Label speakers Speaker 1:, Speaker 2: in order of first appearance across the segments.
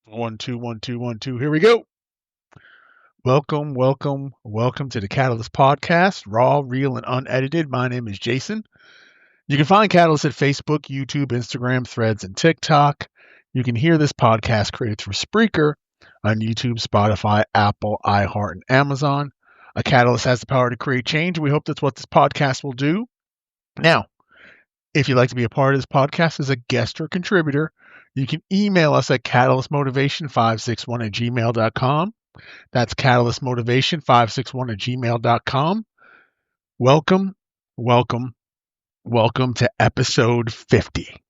Speaker 1: One, two, one, two, one, two. Here we go. Welcome to the Catalyst Podcast, raw, real, and unedited. My name is Jason. You can find Catalyst at Facebook, YouTube, Instagram, Threads, and TikTok. You can hear this podcast created through Spreaker on YouTube, Spotify, Apple, iHeart, and Amazon. A Catalyst has the power to create change. We hope that's what this podcast will do. Now, if you'd like to be a part of this podcast as a guest or contributor, you can email us at catalystmotivation561@gmail.com. That's catalystmotivation561@gmail.com. Welcome, welcome, welcome to episode 50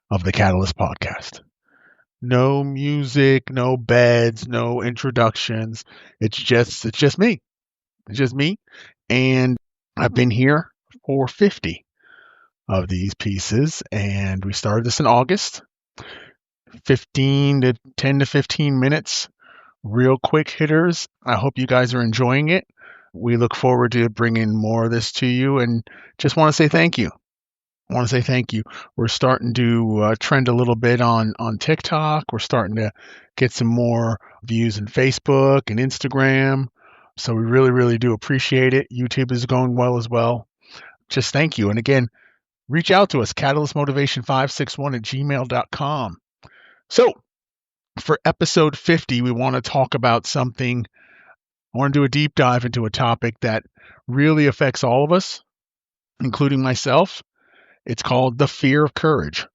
Speaker 1: of the Catalyst Podcast. No music, no beds, no introductions. It's just me. It's just me. And I've been here for 50 of these pieces. And we started this in August. 10 to 15 minutes. Real quick hitters. I hope you guys are enjoying it. We look forward to bringing more of this to you and just want to say thank you. We're starting to trend a little bit on TikTok. We're starting to get some more views in Facebook and Instagram. So we really, really do appreciate it. YouTube is going well as well. Just thank you. And again, reach out to us, catalystmotivation561@gmail.com. So for episode 50, we want to talk about something. I want to do a deep dive into a topic that really affects all of us, including myself. It's called the fear of courage.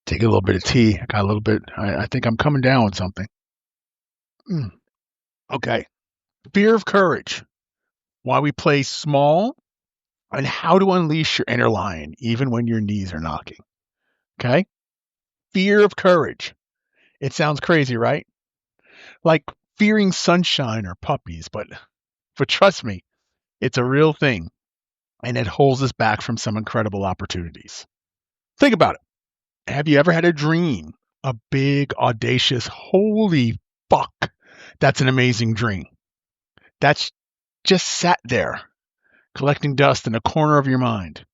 Speaker 1: Take a little bit of tea. I got a little bit. I think I'm coming down with something. Okay. Fear of courage. Why we play small and how to unleash your inner lion even when your knees are knocking. Okay. Fear of courage. It sounds crazy, right? Like fearing sunshine or puppies, but trust me, it's a real thing, and it holds us back from some incredible opportunities. Think about it. Have you ever had a dream? A big, audacious, holy fuck, that's an amazing dream. That's just sat there, collecting dust in a corner of your mind.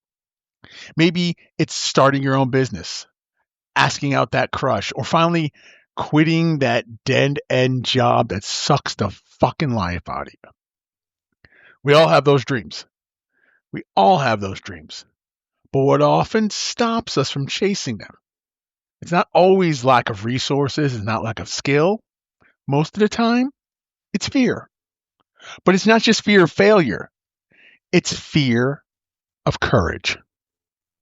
Speaker 1: Maybe it's starting your own business, asking out that crush, or finally quitting that dead-end job that sucks the fucking life out of you. We all have those dreams. But what often stops us from chasing them? It's not always lack of resources. It's not lack of skill. Most of the time, it's fear. But it's not just fear of failure. It's fear of courage.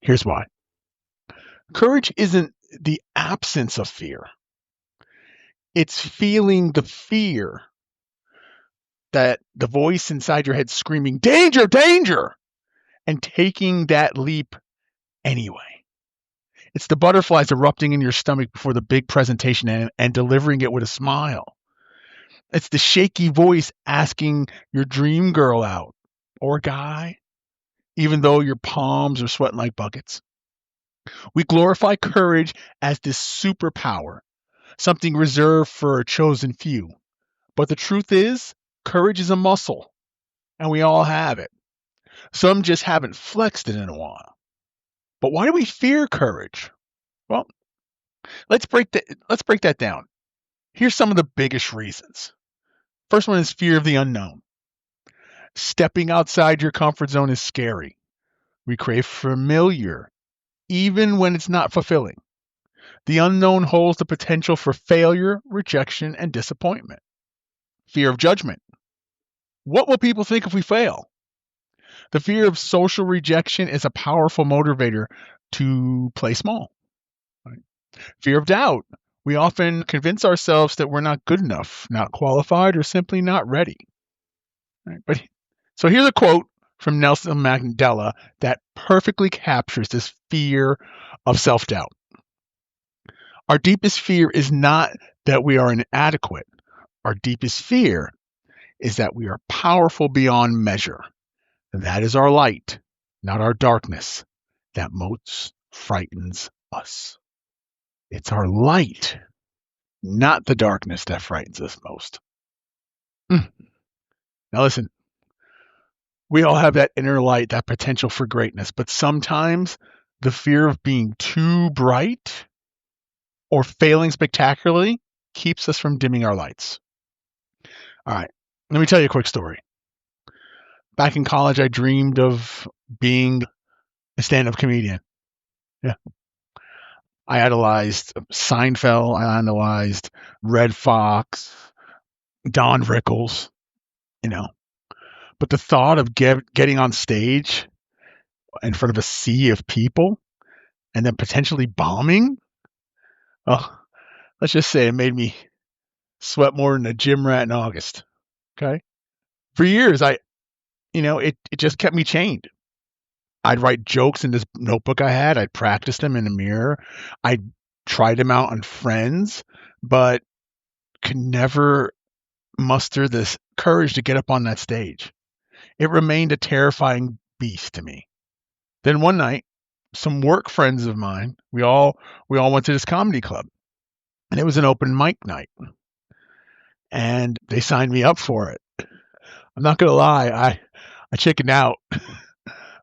Speaker 1: Here's why. Courage isn't the absence of fear. It's feeling the fear, that the voice inside your head screaming, danger, danger, and taking that leap anyway. It's the butterflies erupting in your stomach before the big presentation and delivering it with a smile. It's the shaky voice asking your dream girl out or guy, even though your palms are sweating like buckets. We glorify courage as this superpower, something reserved for a chosen few. But the truth is, courage is a muscle, and we all have it. Some just haven't flexed it in a while. But why do we fear courage? Well, let's break that down. Here's some of the biggest reasons. First one is fear of the unknown. Stepping outside your comfort zone is scary. We crave familiar, even when it's not fulfilling. The unknown holds the potential for failure, rejection, and disappointment. Fear of judgment. What will people think if we fail? The fear of social rejection is a powerful motivator to play small. Right? Fear of doubt. We often convince ourselves that we're not good enough, not qualified, or simply not ready. Right? So here's a quote from Nelson Mandela that perfectly captures this fear of self-doubt. Our deepest fear is not that we are inadequate. Our deepest fear is that we are powerful beyond measure. That is our light, not our darkness, that most frightens us. It's our light, not the darkness, that frightens us most. Now listen, we all have that inner light, that potential for greatness, but sometimes the fear of being too bright or failing spectacularly keeps us from dimming our lights. All right, let me tell you a quick story. Back in college, I dreamed of being a stand-up comedian. Yeah, I idolized Seinfeld. I idolized Red Fox, Don Rickles. You know, but the thought of getting on stage in front of a sea of people and then potentially bombing, oh, let's just say it made me sweat more than a gym rat in August. Okay, for years, it just kept me chained. I'd write jokes in this notebook I had. I'd practice them in the mirror. I'd try them out on friends, but could never muster this courage to get up on that stage. It remained a terrifying beast to me. Then one night, some work friends of mine, we all went to this comedy club, and it was an open mic night, and they signed me up for it. I'm not gonna lie, I chickened out,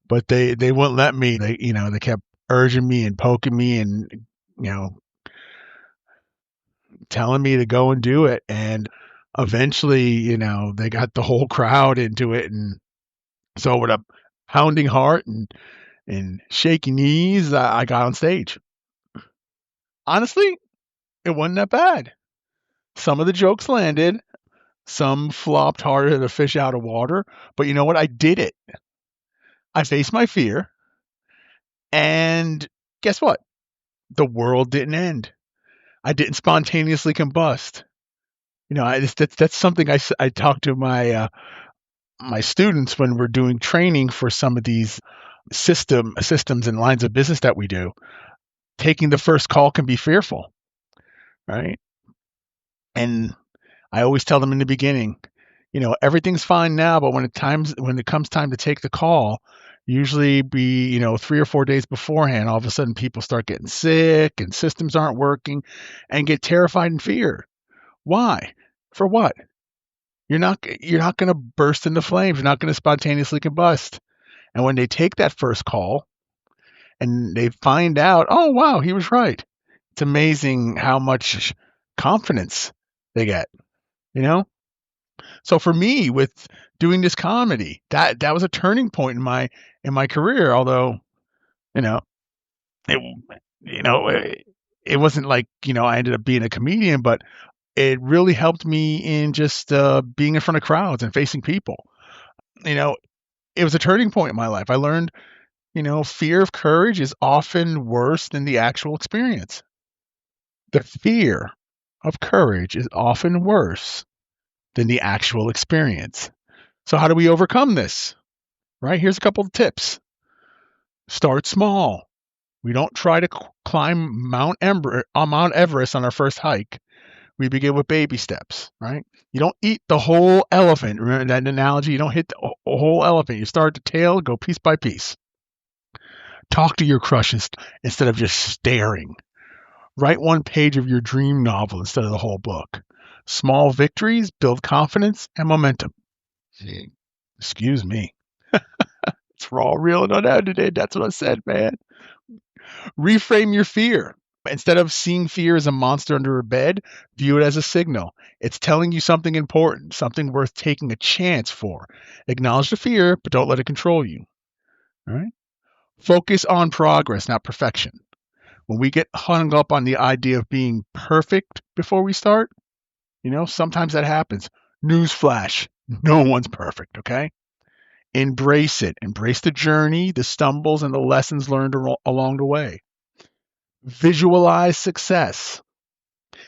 Speaker 1: but they wouldn't let me. They kept urging me and poking me and you know telling me to go and do it. And eventually, they got the whole crowd into it, and so with a pounding heart and shaky knees, I got on stage. Honestly, it wasn't that bad. Some of the jokes landed, some flopped harder than a fish out of water, but you know what? I did it. I faced my fear, and guess what? The world didn't end. I didn't spontaneously combust. That's something I talk to my students when we're doing training for some of these systems and lines of business that we do. Taking the first call can be fearful, right? And I always tell them in the beginning, everything's fine now, but when it comes time to take the call, usually be 3 or 4 days beforehand, all of a sudden people start getting sick and systems aren't working, and get terrified and fear. Why? For what? You're not going to burst into flames. You're not going to spontaneously combust. And when they take that first call and they find out, oh wow, he was right. It's amazing how much confidence they get. You know. So for me, with doing this comedy, that was a turning point in my career. Although you know it it wasn't like I ended up being a comedian, but it really helped me in just being in front of crowds and facing people. You know, it was a turning point in my life. I learned, fear of courage is often worse than the actual experience. The fear of courage is often worse than the actual experience. So, how do we overcome this? Right? Here's a couple of tips. Start small. We don't try to climb Mount Everest on our first hike. We begin with baby steps, right? You don't eat the whole elephant. Remember that analogy? You don't hit the whole elephant. You start at the tail, go piece by piece. Talk to your crush instead of just staring. Write one page of your dream novel instead of the whole book. Small victories build confidence and momentum. Excuse me. It's raw, real, and unedited. That's what I said, man. Reframe your fear. Instead of seeing fear as a monster under a bed, view it as a signal. It's telling you something important, something worth taking a chance for. Acknowledge the fear, but don't let it control you. All right? Focus on progress, not perfection. When we get hung up on the idea of being perfect before we start, sometimes that happens. Newsflash, no one's perfect, okay? Embrace it. Embrace the journey, the stumbles, and the lessons learned along the way. Visualize success.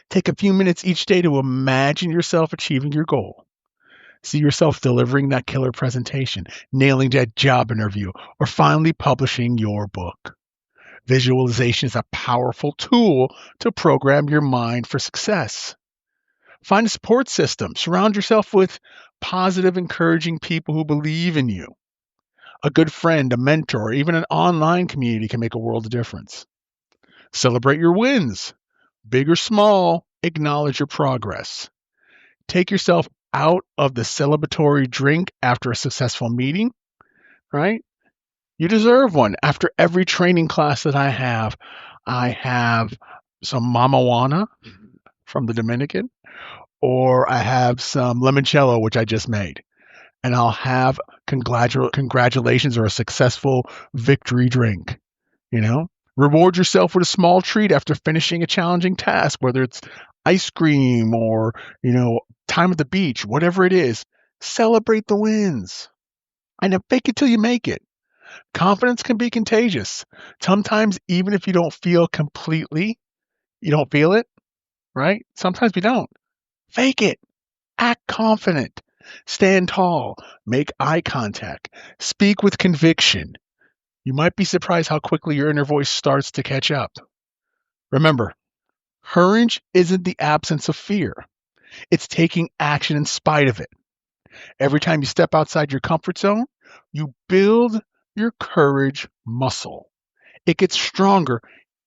Speaker 1: Take a few minutes each day to imagine yourself achieving your goal. See yourself delivering that killer presentation, nailing that job interview, or finally publishing your book. Visualization is a powerful tool to program your mind for success. Find a support system. Surround yourself with positive, encouraging people who believe in you. A good friend, a mentor, or even an online community can make a world of difference. Celebrate your wins. Big or small, acknowledge your progress. Take yourself out of the celebratory drink after a successful meeting, right? You deserve one. After every training class that I have some mamajuana from the Dominican, or I have some limoncello, which I just made, and I'll have congratulations or a successful victory drink. You know, reward yourself with a small treat after finishing a challenging task, whether it's ice cream or, time at the beach, whatever it is. Celebrate the wins. I know, fake it till you make it. Confidence can be contagious. Sometimes, even if you don't feel completely, you don't feel it, right? Sometimes we don't. Fake it. Act confident. Stand tall. Make eye contact. Speak with conviction. You might be surprised how quickly your inner voice starts to catch up. Remember, courage isn't the absence of fear. It's taking action in spite of it. Every time you step outside your comfort zone, you build your courage muscle. It gets stronger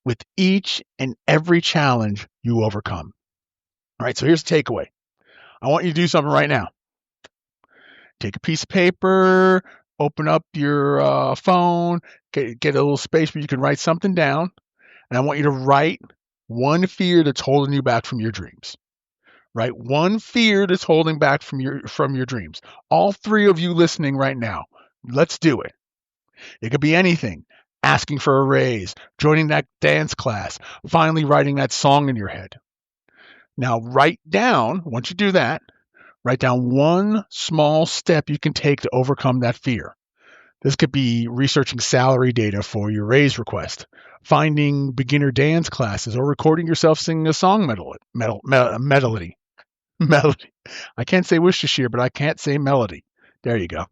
Speaker 1: with each and every challenge you overcome. All right, so here's the takeaway. I want you to do something right now. Take a piece of paper, open up your phone, get a little space where you can write something down, and I want you to write one fear that's holding you back from your dreams. Right? One fear that's holding back from your dreams. All three of you listening right now, let's do it. It could be anything. Asking for a raise, joining that dance class, finally writing that song in your head. Now write down, once you do that, write down one small step you can take to overcome that fear. This could be researching salary data for your raise request, finding beginner dance classes, or recording yourself singing a song melody. Melody. I can't say Worcestershire, but I can't say melody. There you go.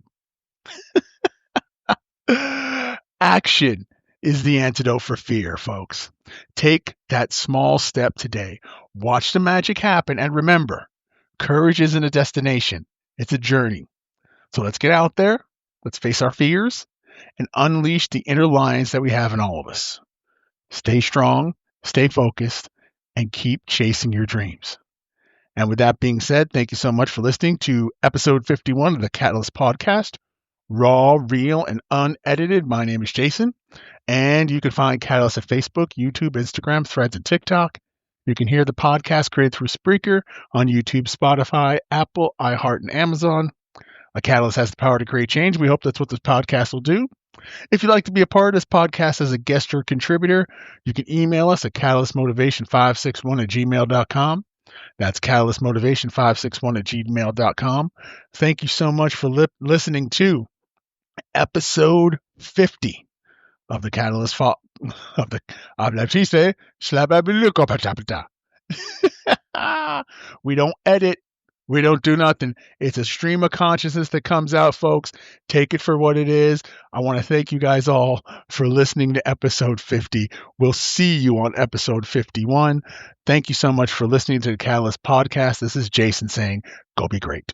Speaker 1: Action is the antidote for fear, folks. Take that small step today. Watch the magic happen. And remember, courage isn't a destination, it's a journey. So let's get out there. Let's face our fears and unleash the inner lions that we have in all of us. Stay strong, stay focused, and keep chasing your dreams. And with that being said, thank you so much for listening to episode 51 of the Catalyst Podcast, raw, real, and unedited. My name is Jason, and you can find Catalyst at Facebook, YouTube, Instagram, Threads, and TikTok. You can hear the podcast created through Spreaker on YouTube, Spotify, Apple, iHeart, and Amazon. A Catalyst has the power to create change. We hope that's what this podcast will do. If you'd like to be a part of this podcast as a guest or contributor, you can email us at catalystmotivation561@gmail.com. That's catalystmotivation561@gmail.com. Thank you so much for listening to episode 50 of the Catalyst of the We don't edit. We don't do nothing. It's a stream of consciousness that comes out, folks. Take it for what it is. I want to thank you guys all for listening to episode 50. We'll see you on episode 51. Thank you so much for listening to the Catalyst Podcast. This is Jason saying, go be great.